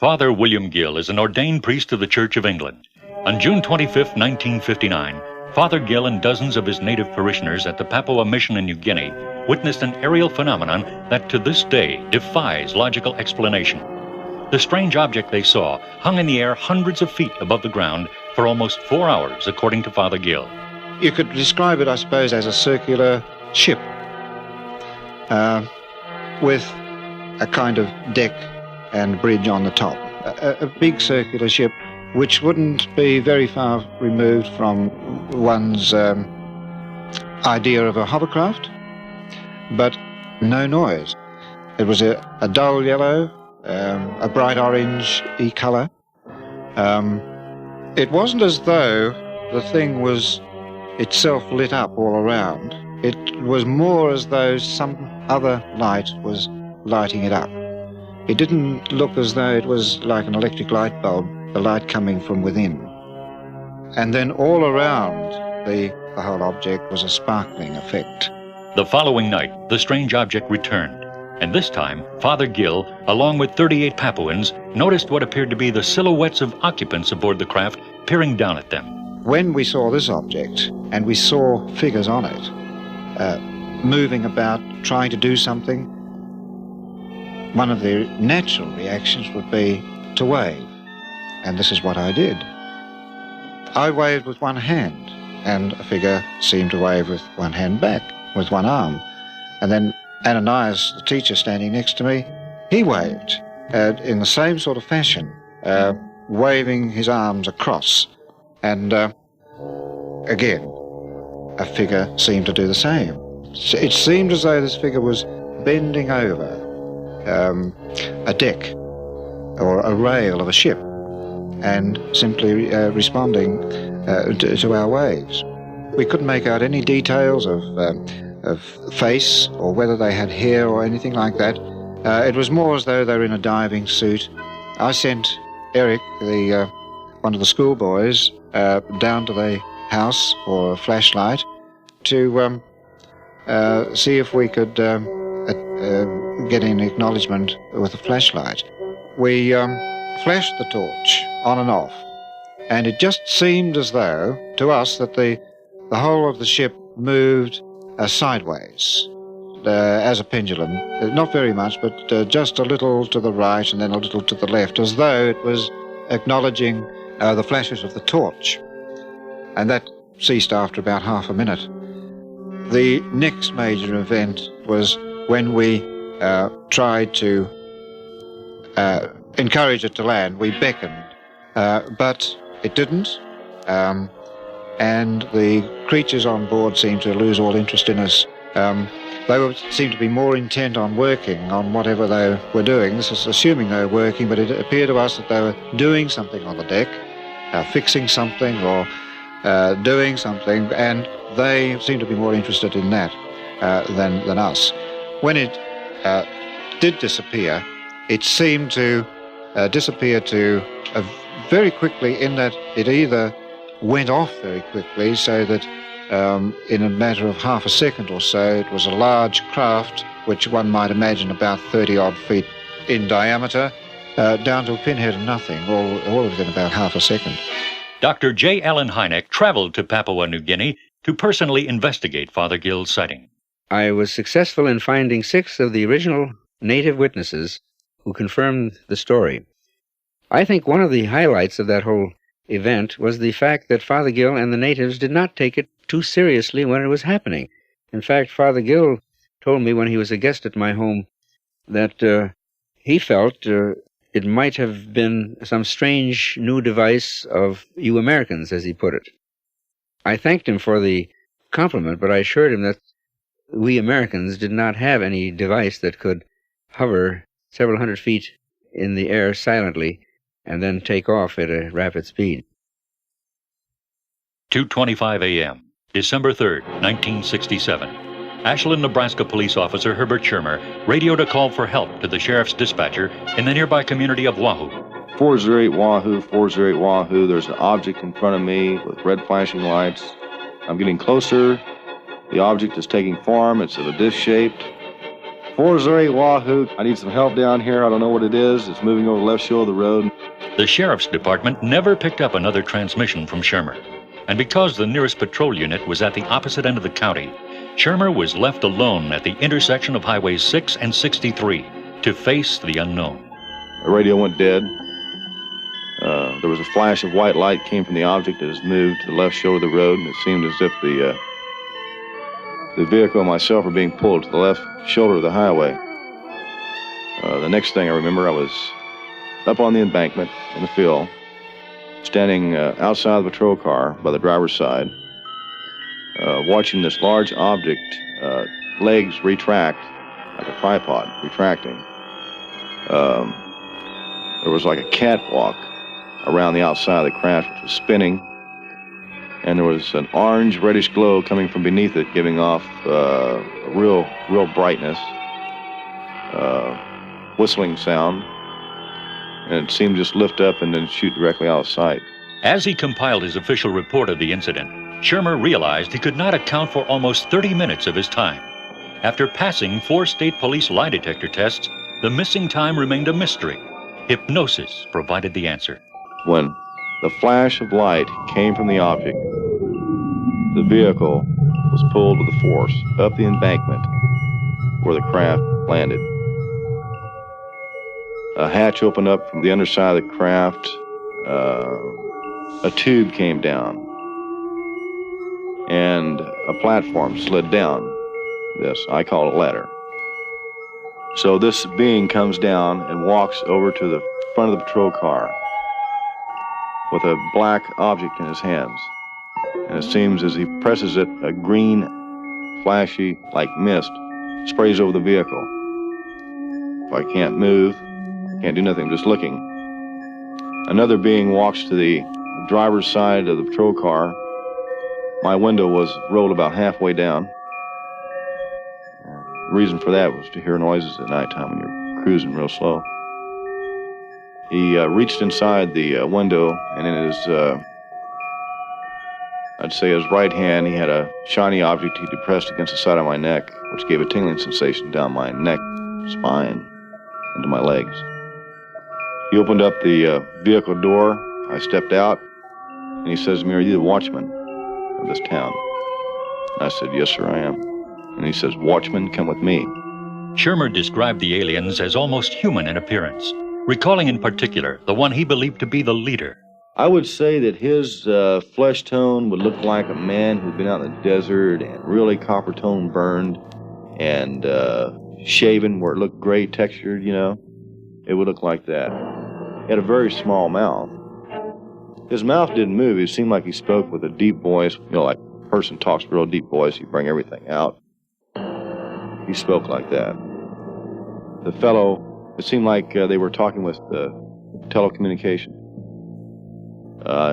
Father William Gill is an ordained priest of the Church of England. On June 25, 1959, Father Gill and dozens of his native parishioners at the Papua Mission in New Guinea witnessed an aerial phenomenon that to this day defies logical explanation. The strange object they saw hung in the air hundreds of feet above the ground for almost 4 hours, according to Father Gill. You could describe it, I suppose, as a circular ship with a kind of deck and bridge on the top. A big circular ship which wouldn't be very far removed from one's idea of a hovercraft, but no noise. It was a dull yellow, a bright orange-y colour. It wasn't as though the thing was itself lit up all around. It was more as though some other light was lighting it up. It didn't look as though it was like an electric light bulb, the light coming from within. And then all around the whole object was a sparkling effect. The following night, the strange object returned, and this time, Father Gill, along with 38 Papuans, noticed what appeared to be the silhouettes of occupants aboard the craft peering down at them. When we saw this object, and we saw figures on it, moving about, trying to do something, one of the natural reactions would be to wave, and this is what I did. I waved with one hand, and a figure seemed to wave with one hand back, with one arm. And then Ananias, the teacher standing next to me, he waved in the same sort of fashion, waving his arms across. And again, a figure seemed to do the same. It seemed as though this figure was bending over a deck or a rail of a ship and simply responding to our waves. We couldn't make out any details of face or whether they had hair or anything like that. It was more as though they were in a diving suit. I sent Eric, one of the schoolboys, down to the house for a flashlight to see if we could get an acknowledgement with a flashlight. We flashed the torch on and off, and it just seemed as though, to us, that the whole of the ship moved sideways, as a pendulum. Not very much, but just a little to the right and then a little to the left, as though it was acknowledging the flashes of the torch. And that ceased after about half a minute. The next major event was when we tried to encourage it to land. We beckoned, but it didn't. And the creatures on board seemed to lose all interest in us. They seemed to be more intent on working on whatever they were doing. This is assuming they were working, but it appeared to us that they were doing something on the deck, fixing something or doing something, and they seemed to be more interested in that than us. When it did disappear, it seemed to disappear very quickly, in that it either went off very quickly, so that in a matter of half a second or so, it was a large craft, which one might imagine about 30-odd feet in diameter, down to a pinhead of nothing, all within about half a second. Dr. J. Allen Hynek traveled to Papua New Guinea to personally investigate Father Gill's sighting. I was successful in finding 6 of the original native witnesses who confirmed the story. I think one of the highlights of that whole event was the fact that Father Gill and the natives did not take it too seriously when it was happening. In fact, Father Gill told me when he was a guest at my home that he felt it might have been some strange new device of you Americans, as he put it. I thanked him for the compliment, but I assured him that we Americans did not have any device that could hover several hundred feet in the air silently and then take off at a rapid speed. 2:25 a.m., December 3rd, 1967. Ashland, Nebraska police officer Herbert Schirmer radioed a call for help to the sheriff's dispatcher in the nearby community of Wahoo. 408 Wahoo, 408 Wahoo. There's an object in front of me with red flashing lights. I'm getting closer. The object is taking form. It's of a disc-shaped 408 Wahoo. I need some help down here. I don't know what it is. It's moving over the left shoulder of the road. The sheriff's department never picked up another transmission from Schirmer. And because the nearest patrol unit was at the opposite end of the county, Schirmer was left alone at the intersection of Highways 6 and 63 to face the unknown. The radio went dead. There was a flash of white light came from the object that has moved to the left shoulder of the road, and it seemed as if the vehicle and myself were being pulled to the left shoulder of the highway. The next thing I remember, I was up on the embankment in the field, standing outside the patrol car by the driver's side, watching this large object, legs retract, like a tripod retracting. There was like a catwalk around the outside of the craft, which was spinning, and there was an orange reddish glow coming from beneath it, giving off a real brightness, whistling sound, and it seemed to just lift up and then shoot directly out of sight. As he compiled his official report of the incident, Schirmer realized he could not account for almost 30 minutes of his time. After passing 4 state police lie detector tests, the missing time remained a mystery. Hypnosis provided the answer. When the flash of light came from the object, the vehicle was pulled with a force up the embankment where the craft landed. A hatch opened up from the underside of the craft. A tube came down, and a platform slid down. This, I call it a ladder. So this being comes down and walks over to the front of the patrol car with a black object in his hands. And it seems as he presses it, a green, flashy, like mist, sprays over the vehicle. I can't move, can't do nothing, I'm just looking. Another being walks to the driver's side of the patrol car. My window was rolled about halfway down. The reason for that was to hear noises at nighttime when you're cruising real slow. He reached inside the window, and in his, I'd say his right hand, he had a shiny object he depressed against the side of my neck, which gave a tingling sensation down my neck, spine, into my legs. He opened up the vehicle door. I stepped out, and he says to me, "Are you the watchman of this town?" And I said, "Yes, sir, I am." And he says, "Watchman, come with me." Schirmer described the aliens as almost human in appearance, recalling in particular the one he believed to be the leader. I would say that his flesh tone would look like a man who'd been out in the desert and really copper tone burned and shaven where it looked gray textured, you know. It would look like that. He had a very small mouth. His mouth didn't move. It seemed like he spoke with a deep voice, you know, like a person talks real deep voice, you bring everything out. He spoke like that. The fellow, it seemed like they were talking with telecommunication.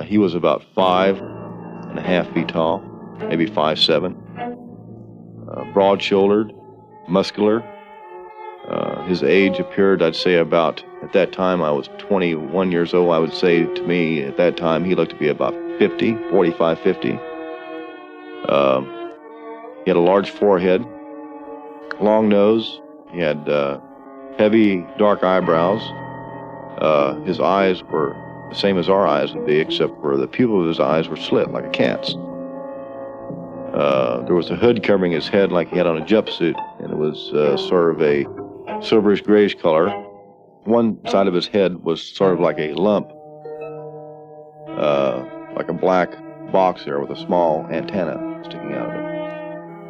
He was about 5.5 feet tall, maybe 5'7", broad-shouldered, muscular. His age appeared, I'd say about, at that time I was 21 years old, I would say to me at that time he looked to be about 50, 45, 50. He had a large forehead, long nose, he had heavy dark eyebrows. His eyes were the same as our eyes would be, except for the pupils of his eyes were slit like a cat's. There was a hood covering his head like he had on a jumpsuit, and it was sort of a silverish grayish color. One side of his head was sort of like a lump, like a black box there with a small antenna sticking out of it.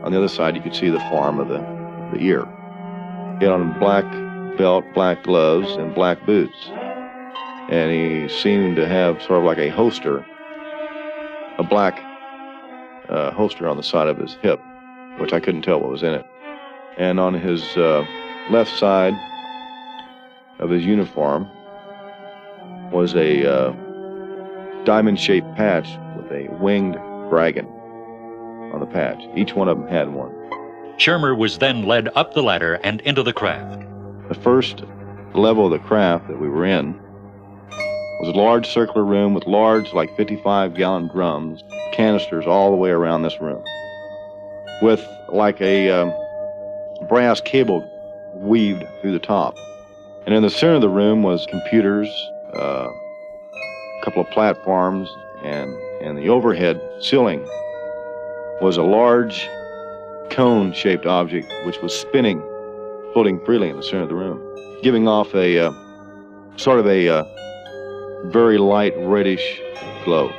On the other side, you could see the form of the ear. He had on a black belt, black gloves, and black boots. And he seemed to have sort of like a holster, a black holster on the side of his hip, which I couldn't tell what was in it. And on his left side of his uniform was a diamond-shaped patch with a winged dragon on the patch. Each one of them had one. Schirmer was then led up the ladder and into the craft. The first level of the craft that we were in was a large circular room with large, like 55-gallon drums, canisters all the way around this room, with like a brass cable weaved through the top. And in the center of the room was computers, a couple of platforms, and the overhead ceiling was a large cone-shaped object which was spinning, floating freely in the center of the room, giving off a sort of a very light reddish glow.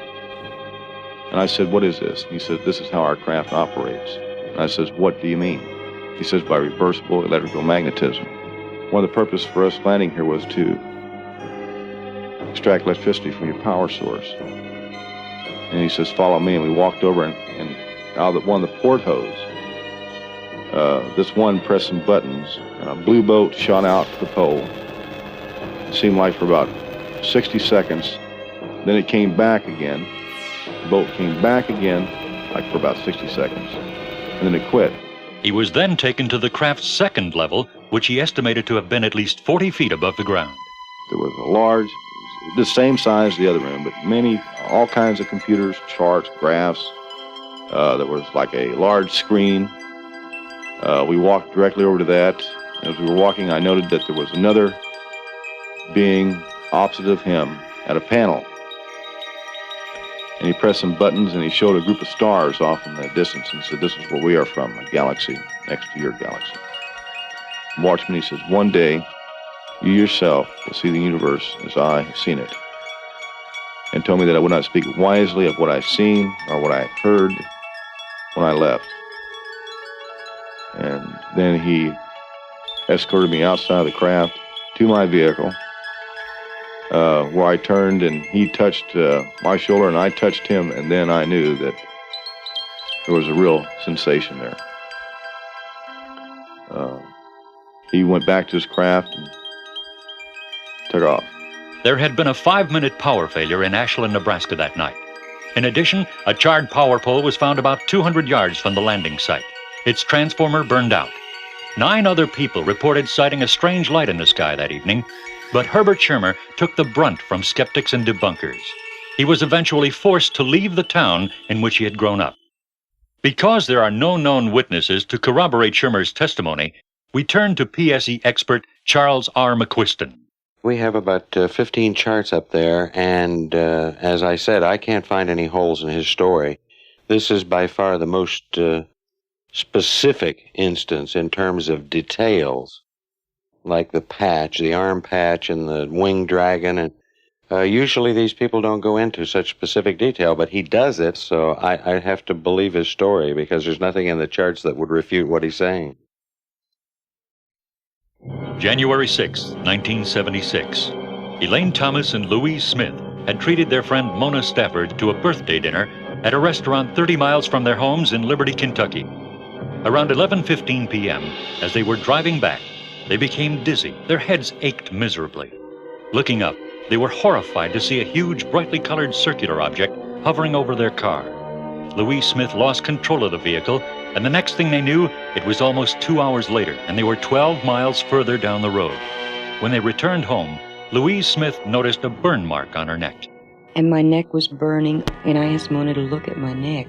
And I said, "What is this?" And he said, "This is how our craft operates." And I says, "What do you mean?" He says, "By reversible electrical magnetism. One of the purposes for us landing here was to extract electricity from your power source." And he says, "Follow me." And we walked over, and out of one of the portholes, this one pressed some buttons, and a blue boat shot out to the pole. It seemed like for about 60 seconds. Then it came back again. The boat came back again, like for about 60 seconds. And then it quit. He was then taken to the craft's second level, which he estimated to have been at least 40 feet above the ground. There was a large, the same size as the other room, but all kinds of computers, charts, graphs. There was like a large screen. We walked directly over to that. As we were walking, I noted that there was another being opposite of him at a panel. And he pressed some buttons, and he showed a group of stars off in the distance, and said, "This is where we are from, a galaxy next to your galaxy." And watched me, he says, "One day, you yourself will see the universe as I have seen it." And told me that I would not speak wisely of what I've seen or what I heard when I left. And then he escorted me outside of the craft to my vehicle, where I turned and he touched my shoulder and I touched him, and then I knew that there was a real sensation there. He went back to his craft and took off. There had been a 5-minute power failure in Ashland, Nebraska that night. In addition, a charred power pole was found about 200 yards from the landing site. Its transformer burned out. 9 other people reported sighting a strange light in the sky that evening, but Herbert Schirmer took the brunt from skeptics and debunkers. He was eventually forced to leave the town in which he had grown up. Because there are no known witnesses to corroborate Schirmer's testimony, we turn to PSE expert Charles R. McQuiston. We have about 15 charts up there, and as I said, I can't find any holes in his story. This is by far the most specific instance in terms of details, like the patch, the arm patch and the winged dragon. And usually these people don't go into such specific detail, but he does it, so I have to believe his story because there's nothing in the charts that would refute what he's saying. January 6, 1976. Elaine Thomas and Louise Smith had treated their friend Mona Stafford to a birthday dinner at a restaurant 30 miles from their homes in Liberty, Kentucky. Around 11:15 p.m., as they were driving back, they became dizzy. Their heads ached miserably. Looking up, they were horrified to see a huge, brightly colored circular object hovering over their car. Louise Smith lost control of the vehicle, and the next thing they knew, it was almost 2 hours later, and they were 12 miles further down the road. When they returned home, Louise Smith noticed a burn mark on her neck. And my neck was burning, and I asked Mona to look at my neck.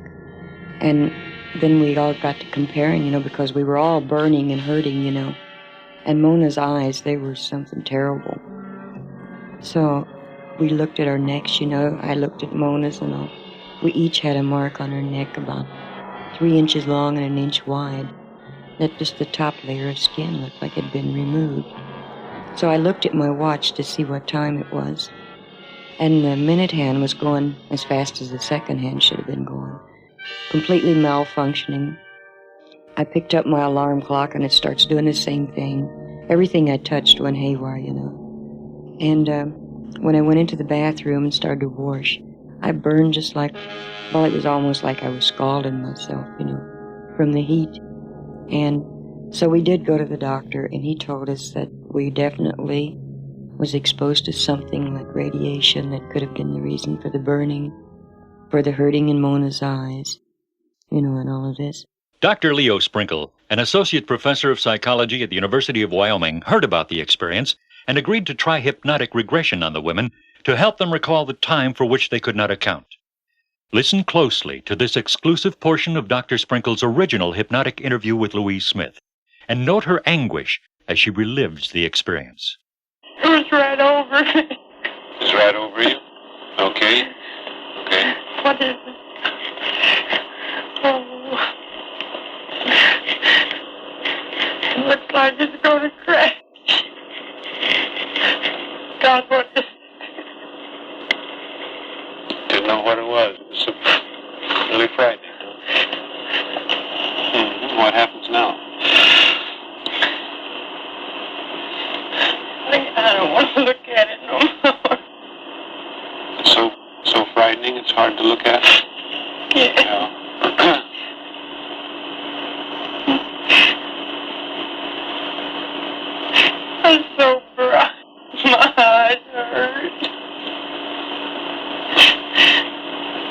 And then we all got to comparing, because we were all burning and hurting, And Mona's eyes, they were something terrible. So we looked at our necks, I looked at Mona's, and we each had a mark on our neck about 3 inches long and 1 inch wide. That just the top layer of skin looked like it had been removed. So I looked at my watch to see what time it was. And the minute hand was going as fast as the second hand should have been going. Completely malfunctioning. I picked up my alarm clock and it starts doing the same thing. Everything I touched went haywire, And when I went into the bathroom and started to wash, I burned just like, it was almost like I was scalding myself, from the heat. And so we did go to the doctor, and he told us that we definitely was exposed to something like radiation that could have been the reason for the burning, for the hurting in Mona's eyes, and all of this. Dr. Leo Sprinkle, an associate professor of psychology at the University of Wyoming, heard about the experience and agreed to try hypnotic regression on the women to help them recall the time for which they could not account. Listen closely to this exclusive portion of Dr. Sprinkle's original hypnotic interview with Louise Smith, and note her anguish as she relives the experience. It was right over me. It was right over you? Okay. Okay. What is it? Oh. It looks like it's going to crash. God, what is it? Didn't know what it was. It was really frightening. What happens now? I don't want to look at it no more. It's so frightening, it's hard to look at. Yeah. I'm so bright. My eyes hurt.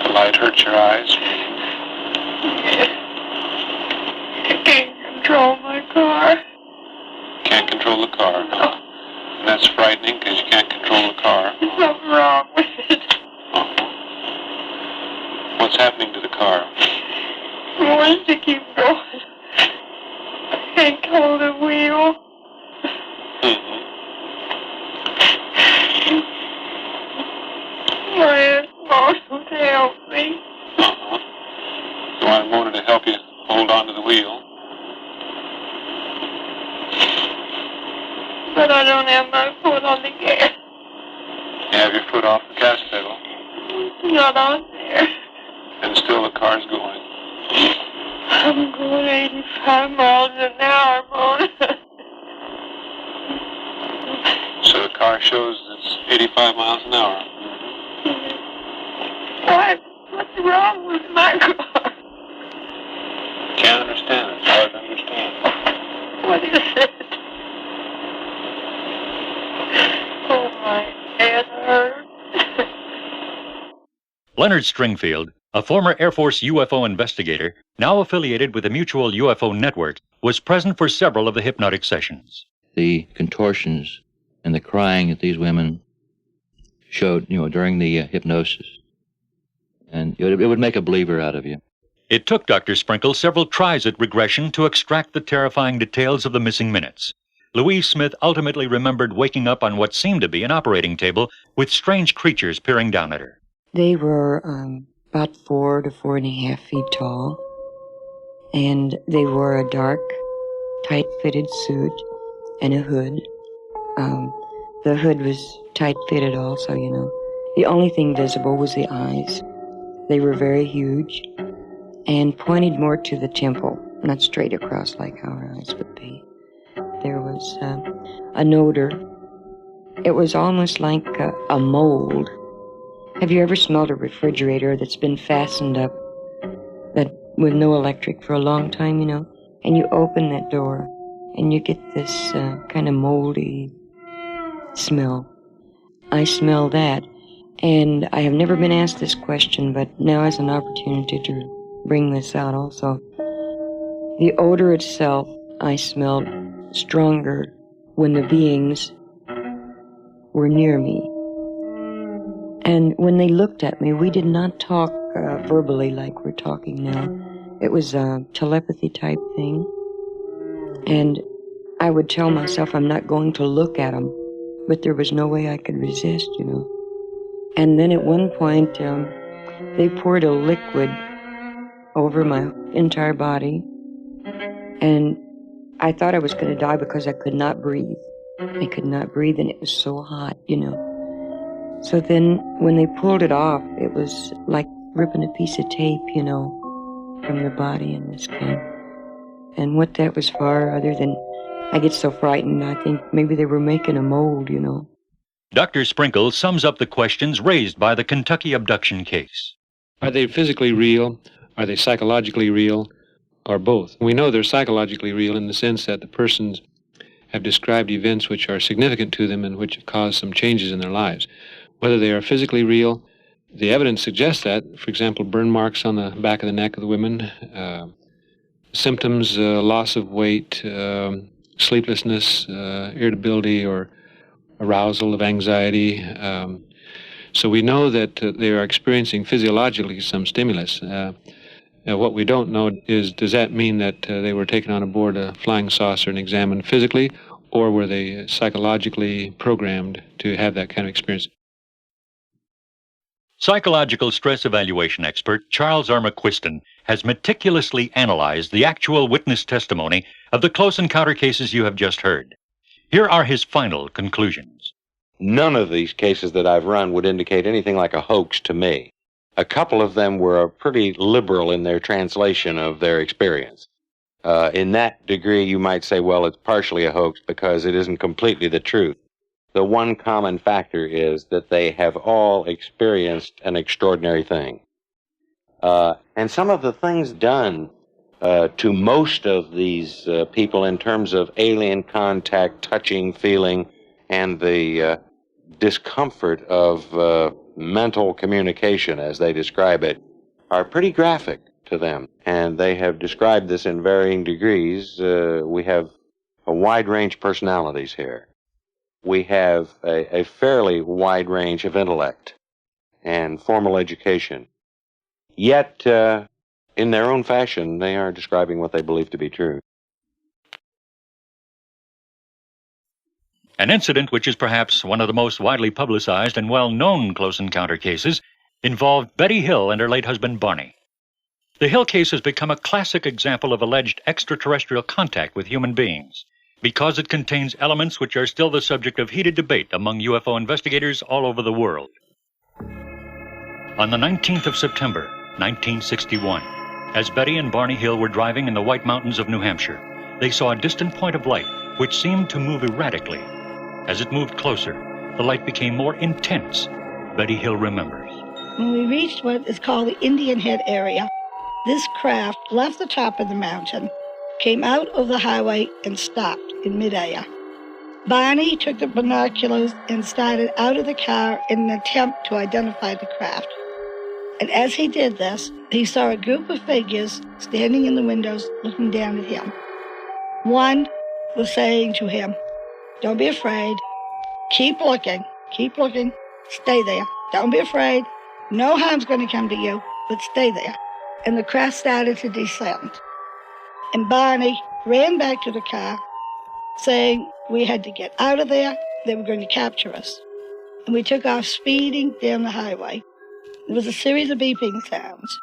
The light hurts your eyes. Yeah. I can't control my car. Can't control the car. No. And that's frightening because you can't control the car. There's something wrong with it. What's happening to the car? I want to keep going. I can't hold the wheel. My aunt won't help me. So I wanted to help you hold on to the wheel. But I don't have my foot on the gas. You have your foot off the gas pedal. Not on there. And still the car's going. I'm going 85 miles an hour, Mona. So the car shows it's 85 miles an hour. What's wrong with my car? Can't understand. It's hard to understand. What is it? Oh, my head hurts. Leonard Stringfield, a former Air Force UFO investigator, now affiliated with the Mutual UFO Network, was present for several of the hypnotic sessions. The contortions and the crying that these women showed, during the hypnosis. And it would make a believer out of you. It took Dr. Sprinkle several tries at regression to extract the terrifying details of the missing minutes. Louise Smith ultimately remembered waking up on what seemed to be an operating table with strange creatures peering down at her. They were about 4 to 4.5 feet tall, and they wore a dark, tight-fitted suit and a hood. The hood was tight-fitted also, The only thing visible was the eyes. They were very huge and pointed more to the temple, not straight across like our eyes would be. There was an odor. It was almost like a mold. Have you ever smelled a refrigerator that's been fastened up with no electric for a long time, And you open that door and you get this kind of moldy smell. I smell that. And I have never been asked this question, but now is an opportunity to bring this out also. The odor itself, I smelled stronger when the beings were near me. And when they looked at me, we did not talk verbally like we're talking now. It was a telepathy type thing. And I would tell myself I'm not going to look at them, but there was no way I could resist, And then at one point, they poured a liquid over my entire body, and I thought I was going to die because I could not breathe. I could not breathe, and it was so hot, So then when they pulled it off, it was like ripping a piece of tape, from the body in this kind. And what that was for, other than I get so frightened, I think maybe they were making a mold, Dr. Sprinkle sums up the questions raised by the Kentucky abduction case. Are they physically real? Are they psychologically real? Or both? We know they're psychologically real in the sense that the persons have described events which are significant to them and which have caused some changes in their lives. Whether they are physically real, the evidence suggests that. For example, burn marks on the back of the neck of the women, symptoms, loss of weight, sleeplessness, irritability, or arousal of anxiety. So we know that they are experiencing physiologically some stimulus. What we don't know is, does that mean that they were taken on aboard a flying saucer and examined physically, or were they psychologically programmed to have that kind of experience? Psychological stress evaluation expert Charles R. McQuiston has meticulously analyzed the actual witness testimony of the close encounter cases you have just heard. Here are his final conclusions. None of these cases that I've run would indicate anything like a hoax to me. A couple of them were pretty liberal in their translation of their experience. In that degree, you might say, well, it's partially a hoax because it isn't completely the truth. The one common factor is that they have all experienced an extraordinary thing. And some of the things done to most of these people in terms of alien contact, touching, feeling, and the discomfort of mental communication, as they describe it, are pretty graphic to them. And they have described this in varying degrees. We have a wide range of personalities here. We have a fairly wide range of intellect and formal education. Yet, in their own fashion, they are describing what they believe to be true. An incident which is perhaps one of the most widely publicized and well-known close encounter cases involved Betty Hill and her late husband Barney. The Hill case has become a classic example of alleged extraterrestrial contact with human beings, because it contains elements which are still the subject of heated debate among UFO investigators all over the world. On the 19th of September, 1961, as Betty and Barney Hill were driving in the White Mountains of New Hampshire, they saw a distant point of light which seemed to move erratically. As it moved closer, the light became more intense, Betty Hill remembers. When we reached what is called the Indian Head area, this craft left the top of the mountain, came out of the highway, and stopped in midair. Barney took the binoculars and started out of the car in an attempt to identify the craft. And as he did this, he saw a group of figures standing in the windows looking down at him. One was saying to him, "Don't be afraid. Keep looking. Keep looking. Stay there. Don't be afraid. No harm's going to come to you, but stay there." And the craft started to descend. And Barney ran back to the car, saying we had to get out of there. They were going to capture us. And we took off speeding down the highway. There was a series of beeping sounds.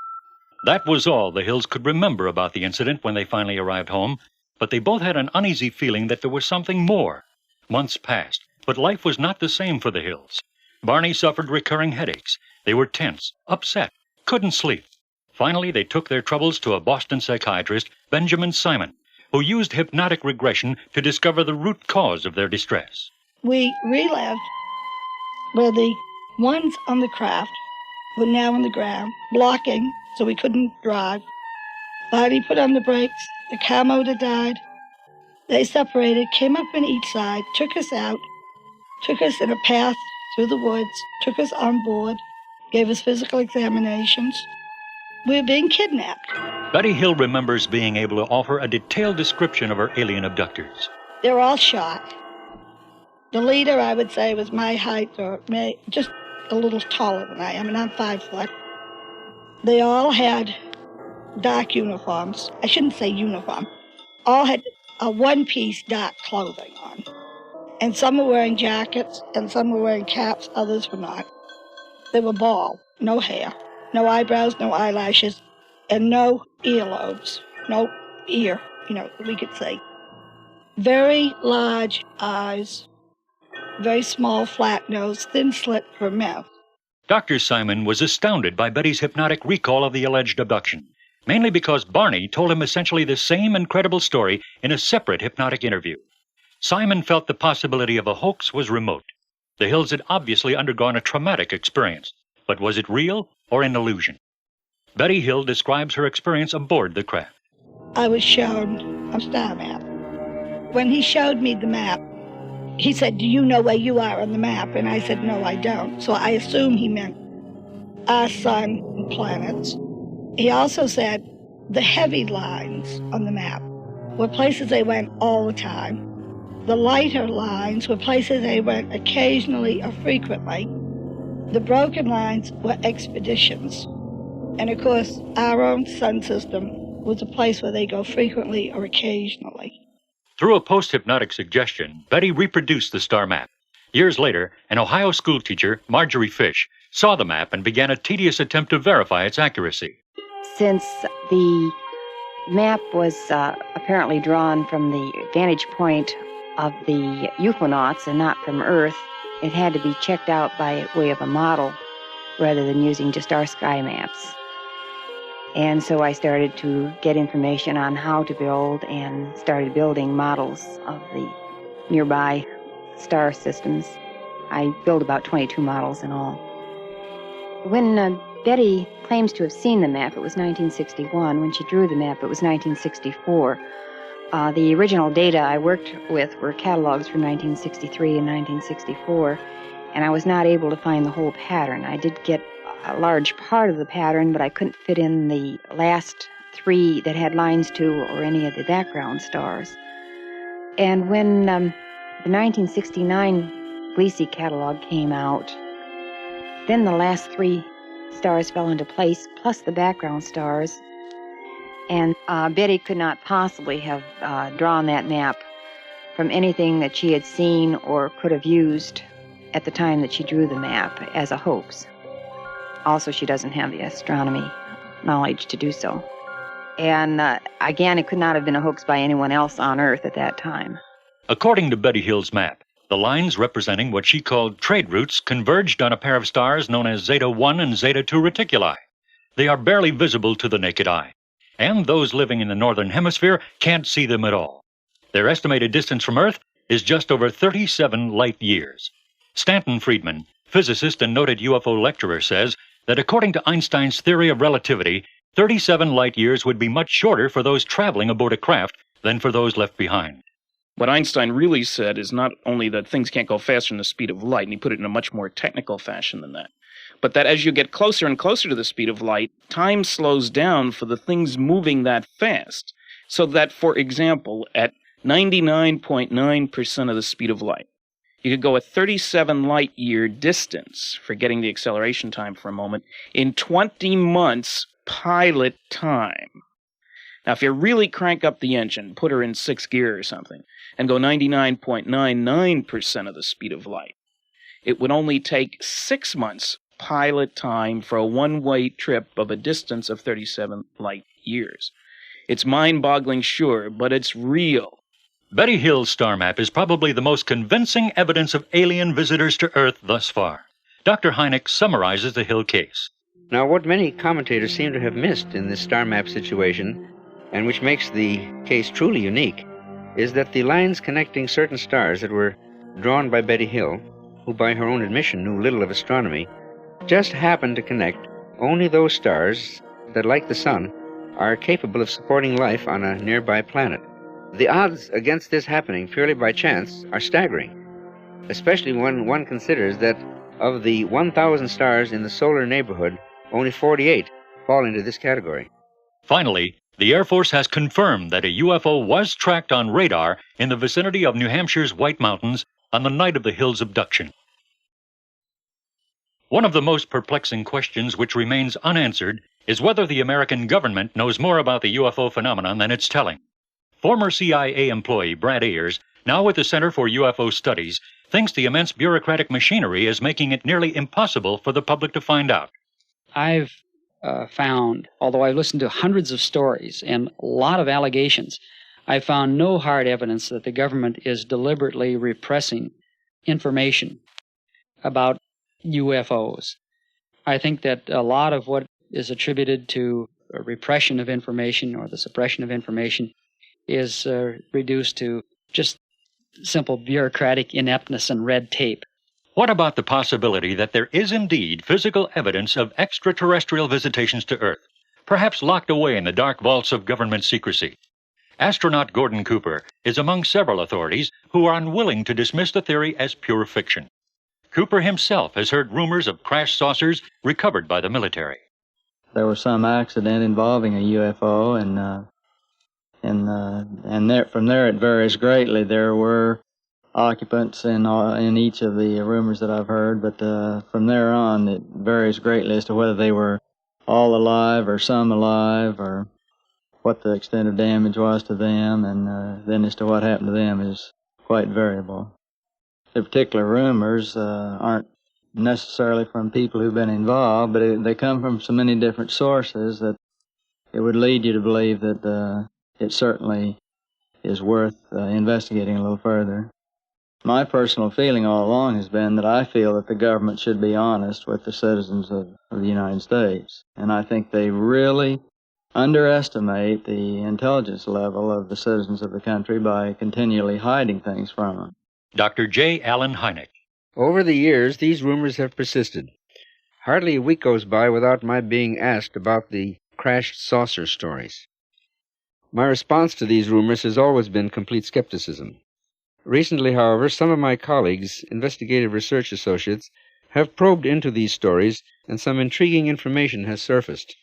That was all the Hills could remember about the incident when they finally arrived home, but they both had an uneasy feeling that there was something more. Months passed, but life was not the same for the Hills. Barney suffered recurring headaches. They were tense, upset, couldn't sleep. Finally, they took their troubles to a Boston psychiatrist, Benjamin Simon, who used hypnotic regression to discover the root cause of their distress. We relived where the ones on the craft were now on the ground, blocking so we couldn't drive. Barney put on the brakes, the car motor died. They separated, came up on each side, took us out, took us in a path through the woods, took us on board, gave us physical examinations. We were being kidnapped. Betty Hill remembers being able to offer a detailed description of her alien abductors. They were all shot. The leader, I would say, was my height, or just a little taller than I am, and I'm 5 foot. They all had dark uniforms. I shouldn't say uniform. All had a one-piece dark clothing on. And some were wearing jackets, and some were wearing caps, others were not. They were bald, no hair, no eyebrows, no eyelashes, and no earlobes, no ear, we could say. Very large eyes, very small flat nose, thin slit for a mouth. Dr. Simon was astounded by Betty's hypnotic recall of the alleged abduction, mainly because Barney told him essentially the same incredible story in a separate hypnotic interview. Simon felt the possibility of a hoax was remote. The Hills had obviously undergone a traumatic experience, but was it real or an illusion? Betty Hill describes her experience aboard the craft. I was shown a star map. When he showed me the map, he said, "Do you know where you are on the map?" And I said, "No, I don't." So I assumed he meant our sun and planets. He also said the heavy lines on the map were places they went all the time. The lighter lines were places they went occasionally or frequently. The broken lines were expeditions. And of course, our own sun system was a place where they go frequently or occasionally. Through a post-hypnotic suggestion, Betty reproduced the star map. Years later, an Ohio schoolteacher, Marjorie Fish, saw the map and began a tedious attempt to verify its accuracy. Since the map was apparently drawn from the vantage point of the UFOnauts and not from Earth, it had to be checked out by way of a model rather than using just our sky maps. And so I started to get information on how to build and started building models of the nearby star systems. I built about 22 models in all. When Betty claims to have seen the map, it was 1961. When she drew the map, it was 1964. The original data I worked with were catalogs from 1963 and 1964, and I was not able to find the whole pattern. I did get a large part of the pattern, but I couldn't fit in the last three that had lines to or any of the background stars. And when the 1969 Gliese catalog came out, then the last three stars fell into place, plus the background stars. And Betty could not possibly have drawn that map from anything that she had seen or could have used at the time that she drew the map as a hoax. Also, she doesn't have the astronomy knowledge to do so. And again, it could not have been a hoax by anyone else on Earth at that time. According to Betty Hill's map, the lines representing what she called trade routes converged on a pair of stars known as Zeta 1 and Zeta 2 Reticuli. They are barely visible to the naked eye, and those living in the northern hemisphere can't see them at all. Their estimated distance from Earth is just over 37 light years. Stanton Friedman, physicist and noted UFO lecturer, says that according to Einstein's theory of relativity, 37 light years would be much shorter for those traveling aboard a craft than for those left behind. What Einstein really said is not only that things can't go faster than the speed of light, and he put it in a much more technical fashion than that, but that as you get closer and closer to the speed of light, time slows down for the things moving that fast. So that, for example, at 99.9% of the speed of light, you could go a 37 light-year distance, forgetting the acceleration time for a moment, in 20 months pilot time. Now, if you really crank up the engine, put her in 6th gear or something, and go 99.99% of the speed of light, it would only take 6 months pilot time for a one-way trip of a distance of 37 light years. It's mind-boggling, sure, but it's real. Betty Hill's star map is probably the most convincing evidence of alien visitors to Earth thus far. Dr. Hynek summarizes the Hill case. Now, what many commentators seem to have missed in this star map situation, and which makes the case truly unique, is that the lines connecting certain stars that were drawn by Betty Hill, who by her own admission knew little of astronomy, just happened to connect only those stars that, like the Sun, are capable of supporting life on a nearby planet. The odds against this happening purely by chance are staggering, especially when one considers that of the 1,000 stars in the solar neighborhood, only 48 fall into this category. Finally, the Air Force has confirmed that a UFO was tracked on radar in the vicinity of New Hampshire's White Mountains on the night of the Hill's abduction. One of the most perplexing questions which remains unanswered is whether the American government knows more about the UFO phenomenon than it's telling. Former CIA employee Brad Ayers, now with the Center for UFO Studies, thinks the immense bureaucratic machinery is making it nearly impossible for the public to find out. I've found, although I've listened to hundreds of stories and a lot of allegations, I found no hard evidence that the government is deliberately repressing information about UFOs. I think that a lot of what is attributed to repression of information or the suppression of information is reduced to just simple bureaucratic ineptness and red tape. What about the possibility that there is indeed physical evidence of extraterrestrial visitations to Earth, perhaps locked away in the dark vaults of government secrecy? Astronaut Gordon Cooper is among several authorities who are unwilling to dismiss the theory as pure fiction. Cooper himself has heard rumors of crashed saucers recovered by the military. There was some accident involving a UFO, and from there it varies greatly. There were occupants in each of the rumors that I've heard, but from there on it varies greatly as to whether they were all alive or some alive or what the extent of damage was to them, and then as to what happened to them is quite variable. The particular rumors aren't necessarily from people who've been involved, but they come from so many different sources that it would lead you to believe that it certainly is worth investigating a little further. My personal feeling all along has been that I feel that the government should be honest with the citizens of the United States, and I think they really underestimate the intelligence level of the citizens of the country by continually hiding things from them. Dr. J. Allen Hynek. Over the years, these rumors have persisted. Hardly a week goes by without my being asked about the crashed saucer stories. My response to these rumors has always been complete skepticism. Recently, however, some of my colleagues, investigative research associates, have probed into these stories, and some intriguing information has surfaced.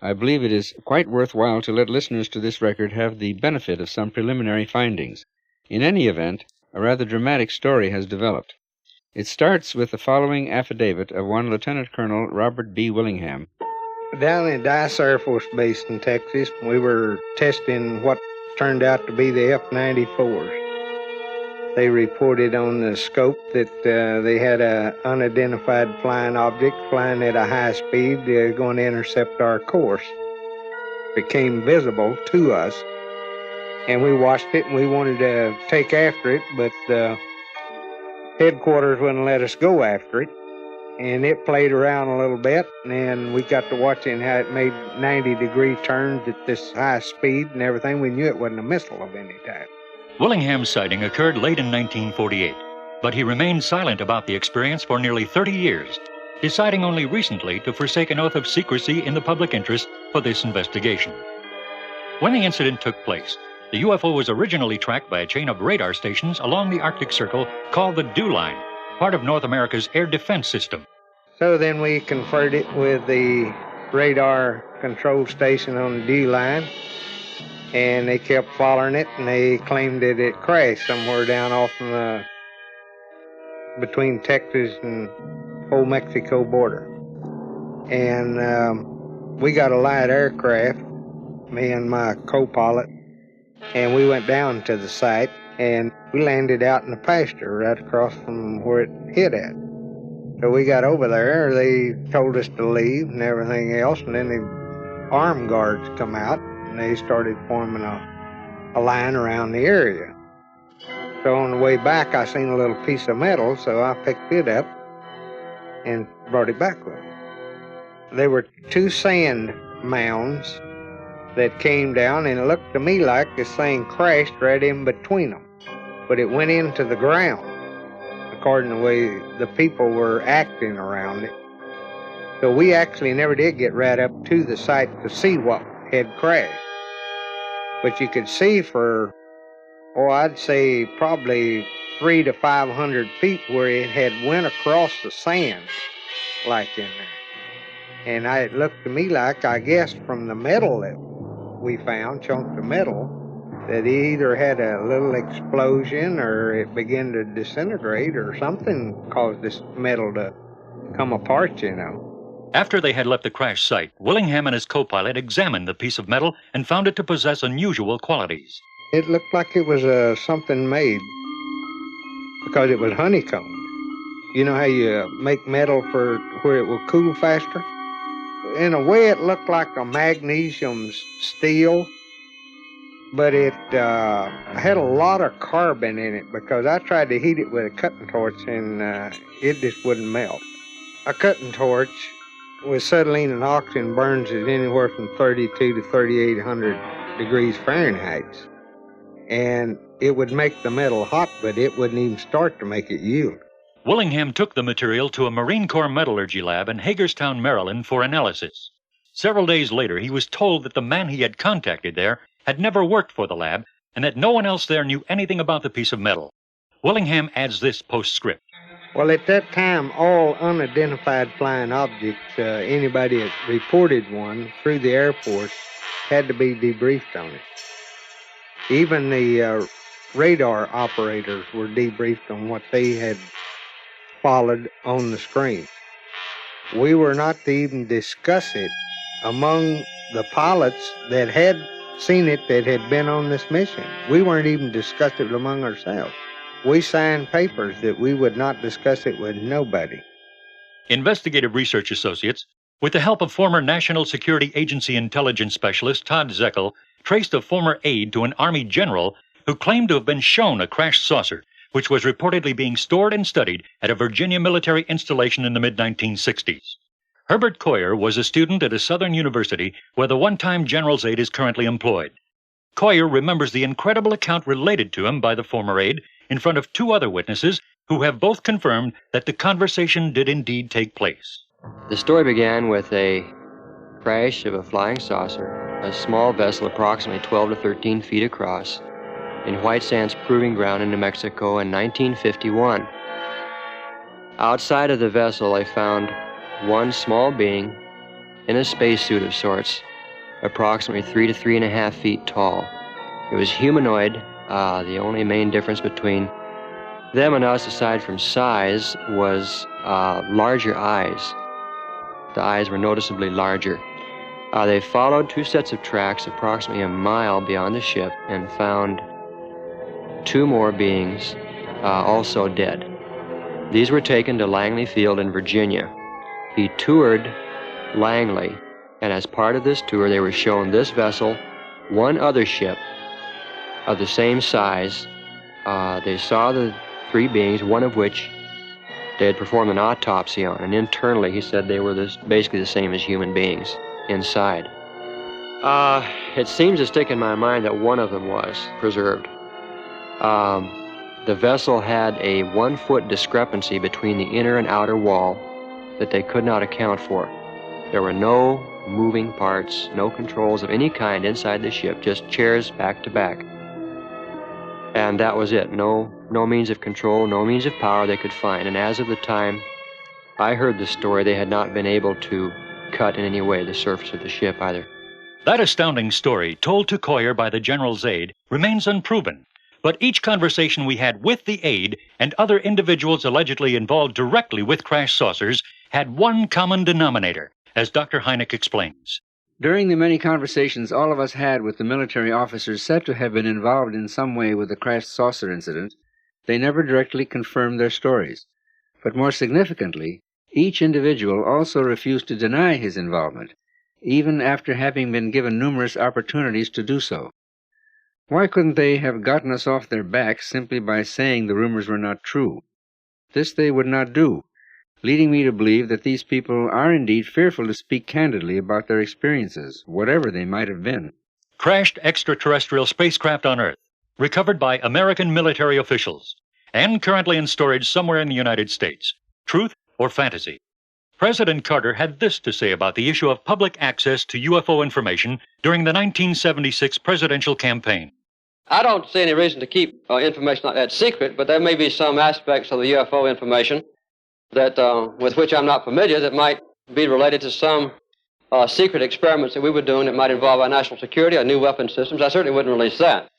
I believe it is quite worthwhile to let listeners to this record have the benefit of some preliminary findings. In any event, a rather dramatic story has developed. It starts with the following affidavit of one Lieutenant Colonel Robert B. Willingham. Down in Dice Air Force Base in Texas, we were testing what turned out to be the F-94s. They reported on the scope that they had an unidentified flying object flying at a high speed going to intercept our course. It became visible to us, and we watched it, and we wanted to take after it, but headquarters wouldn't let us go after it, and it played around a little bit, and we got to watching how it made 90-degree turns at this high speed and everything. We knew it wasn't a missile of any type. Willingham's sighting occurred late in 1948, but he remained silent about the experience for nearly 30 years, deciding only recently to forsake an oath of secrecy in the public interest for this investigation. When the incident took place, the UFO was originally tracked by a chain of radar stations along the Arctic Circle called the Dew Line, part of North America's air defense system. So then we conferred it with the radar control station on the Dew Line, and they kept following it, and they claimed that it crashed somewhere down off in the, between Texas and Old Mexico border. And we got a light aircraft, me and my co-pilot, and we went down to the site, and we landed out in the pasture right across from where it hit at. So we got over there, they told us to leave and everything else, and then the armed guards come out, and they started forming a line around the area. So on the way back, I seen a little piece of metal, so I picked it up and brought it back with me. There were two sand mounds that came down, and it looked to me like this thing crashed right in between them. But it went into the ground, according to the way the people were acting around it. So we actually never did get right up to the site to see what had crashed. But you could see for, I'd say probably 300 to 500 feet where it had went across the sand, like in there. And it looked to me like, I guess, from the metal that we found, chunks of metal, that it either had a little explosion or it began to disintegrate or something caused this metal to come apart, you know. After they had left the crash site, Willingham and his co-pilot examined the piece of metal and found it to possess unusual qualities. It looked like it was something made because it was honeycombed. You know how you make metal for where it will cool faster? In a way, it looked like a magnesium steel, but it had a lot of carbon in it because I tried to heat it with a cutting torch and it just wouldn't melt. A cutting torch with acetylene and oxygen burns at anywhere from 32 to 3,800 degrees Fahrenheit. And it would make the metal hot, but it wouldn't even start to make it yield. Willingham took the material to a Marine Corps metallurgy lab in Hagerstown, Maryland for analysis. Several days later, he was told that the man he had contacted there had never worked for the lab and that no one else there knew anything about the piece of metal. Willingham adds this postscript. Well, at that time, all unidentified flying objects, anybody that reported one through the Air Force had to be debriefed on it. Even the radar operators were debriefed on what they had followed on the screen. We were not to even discuss it among the pilots that had seen it that had been on this mission. We weren't even discussing it among ourselves. We signed papers that we would not discuss it with nobody. Investigative Research Associates, with the help of former National Security Agency intelligence specialist Todd Zeckel, traced a former aide to an Army general who claimed to have been shown a crashed saucer, which was reportedly being stored and studied at a Virginia military installation in the mid-1960s. Herbert Coyer was a student at a southern university where the one-time general's aide is currently employed. Coyer remembers the incredible account related to him by the former aide in front of two other witnesses who have both confirmed that the conversation did indeed take place. The story began with a crash of a flying saucer, a small vessel approximately 12 to 13 feet across, in White Sands Proving Ground in New Mexico in 1951. Outside of the vessel, I found one small being in a spacesuit of sorts, approximately 3 to 3.5 feet tall. It was humanoid. The only main difference between them and us, aside from size, was larger eyes. The eyes were noticeably larger. They followed two sets of tracks approximately a mile beyond the ship and found two more beings, also dead. These were taken to Langley Field in Virginia. He toured Langley, and as part of this tour, they were shown this vessel, one other ship of the same size. They saw the three beings, one of which they had performed an autopsy on, and internally he said they were basically the same as human beings inside. It seems to stick in my mind that one of them was preserved. The vessel had a 1-foot discrepancy between the inner and outer wall that they could not account for. There were no moving parts, no controls of any kind inside the ship, just chairs back to back. And that was it. No means of control, no means of power they could find. And as of the time I heard the story, they had not been able to cut in any way the surface of the ship either. That astounding story, told to Coyer by the general's aide, remains unproven. But each conversation we had with the aide and other individuals allegedly involved directly with crash saucers had one common denominator, as Dr. Hynek explains. During the many conversations all of us had with the military officers said to have been involved in some way with the crashed saucer incident, they never directly confirmed their stories. But more significantly, each individual also refused to deny his involvement, even after having been given numerous opportunities to do so. Why couldn't they have gotten us off their backs simply by saying the rumors were not true? This they would not do, leading me to believe that these people are indeed fearful to speak candidly about their experiences, whatever they might have been. Crashed extraterrestrial spacecraft on Earth, recovered by American military officials, and currently in storage somewhere in the United States. Truth or fantasy? President Carter had this to say about the issue of public access to UFO information during the 1976 presidential campaign. I don't see any reason to keep information like that secret, but there may be some aspects of the UFO information that with which I'm not familiar that might be related to some secret experiments that we were doing that might involve our national security, our new weapon systems. I certainly wouldn't release that.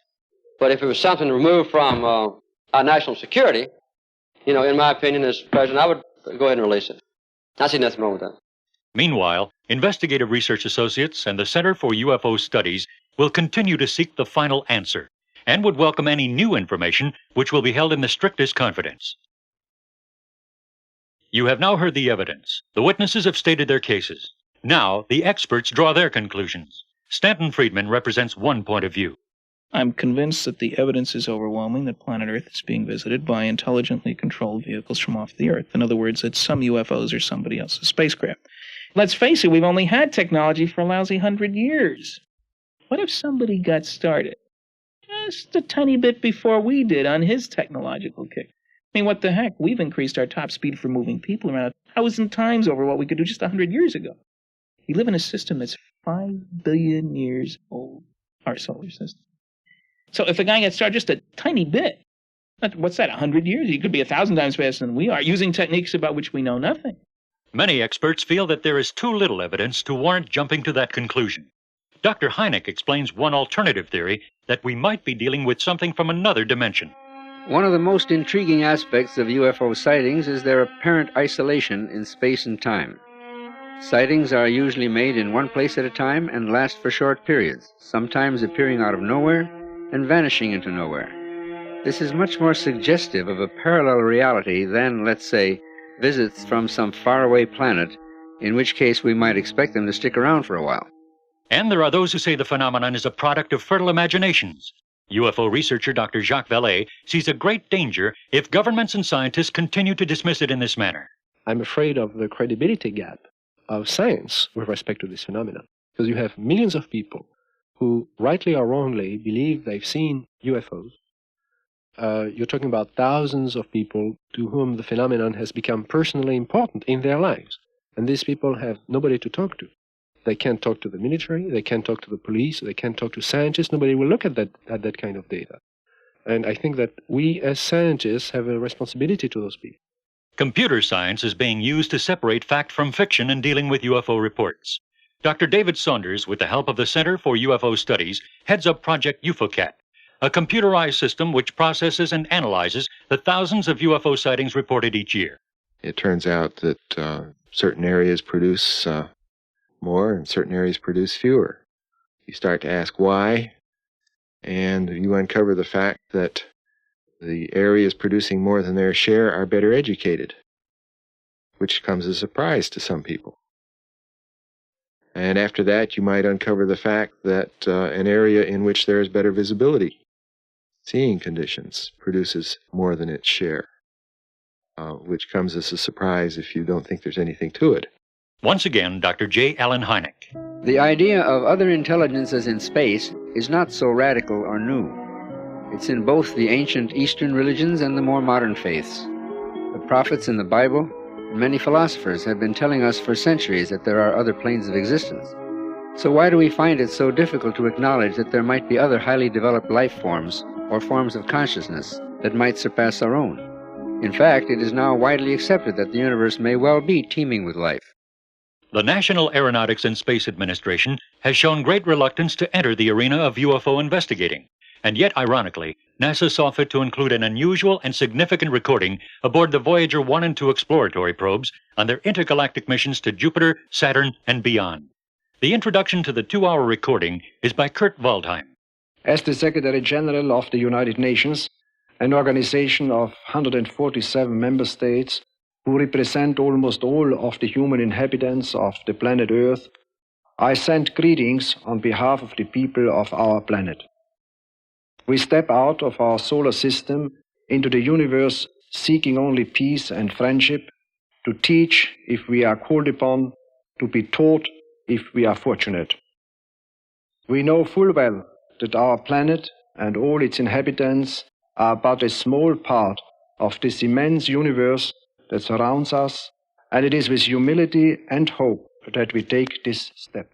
But if it was something removed from our national security, in my opinion as president, I would go ahead and release it. I see nothing wrong with that. Meanwhile, Investigative Research Associates and the Center for UFO Studies will continue to seek the final answer and would welcome any new information which will be held in the strictest confidence. You have now heard the evidence. The witnesses have stated their cases. Now, the experts draw their conclusions. Stanton Friedman represents one point of view. I'm convinced that the evidence is overwhelming that planet Earth is being visited by intelligently controlled vehicles from off the Earth. In other words, that some UFOs are somebody else's spacecraft. Let's face it, we've only had technology for a lousy 100 years. What if somebody got started just a tiny bit before we did on his technological kick? I mean, what the heck? We've increased our top speed for moving people around 1,000 times over what we could do just 100 years ago. We live in a system that's 5 billion years old, our solar system. So if a guy gets started just a tiny bit, what's that, 100 years? He could be 1,000 times faster than we are, using techniques about which we know nothing. Many experts feel that there is too little evidence to warrant jumping to that conclusion. Dr. Hynek explains one alternative theory, that we might be dealing with something from another dimension. One of the most intriguing aspects of UFO sightings is their apparent isolation in space and time. Sightings are usually made in one place at a time and last for short periods, sometimes appearing out of nowhere and vanishing into nowhere. This is much more suggestive of a parallel reality than, let's say, visits from some faraway planet, in which case we might expect them to stick around for a while. And there are those who say the phenomenon is a product of fertile imaginations. UFO researcher Dr. Jacques Vallée sees a great danger if governments and scientists continue to dismiss it in this manner. I'm afraid of the credibility gap of science with respect to this phenomenon, because you have millions of people who, rightly or wrongly, believe they've seen UFOs. You're talking about thousands of people to whom the phenomenon has become personally important in their lives, and these people have nobody to talk to. They can't talk to the military, they can't talk to the police, they can't talk to scientists. Nobody will look at that kind of data. And I think that we as scientists have a responsibility to those people. Computer science is being used to separate fact from fiction in dealing with UFO reports. Dr. David Saunders, with the help of the Center for UFO Studies, heads up Project UFOCAT, a computerized system which processes and analyzes the thousands of UFO sightings reported each year. It turns out that certain areas produce more and certain areas produce fewer. You start to ask why, and you uncover the fact that the areas producing more than their share are better educated, which comes as a surprise to some people. And after that, you might uncover the fact that an area in which there is better visibility, seeing conditions, produces more than its share, which comes as a surprise if you don't think there's anything to it. Once again, Dr. J. Allen Hynek. The idea of other intelligences in space is not so radical or new. It's in both the ancient Eastern religions and the more modern faiths. The prophets in the Bible and many philosophers have been telling us for centuries that there are other planes of existence. So why do we find it so difficult to acknowledge that there might be other highly developed life forms or forms of consciousness that might surpass our own? In fact, it is now widely accepted that the universe may well be teeming with life. The National Aeronautics and Space Administration has shown great reluctance to enter the arena of UFO investigating. And yet, ironically, NASA saw fit to include an unusual and significant recording aboard the Voyager 1 and 2 exploratory probes on their intergalactic missions to Jupiter, Saturn, and beyond. The introduction to the 2-hour recording is by Kurt Waldheim. As the Secretary General of the United Nations, an organization of 147 member states who represent almost all of the human inhabitants of the planet Earth, I send greetings on behalf of the people of our planet. We step out of our solar system into the universe seeking only peace and friendship, to teach if we are called upon, to be taught if we are fortunate. We know full well that our planet and all its inhabitants are but a small part of this immense universe that surrounds us, and it is with humility and hope that we take this step.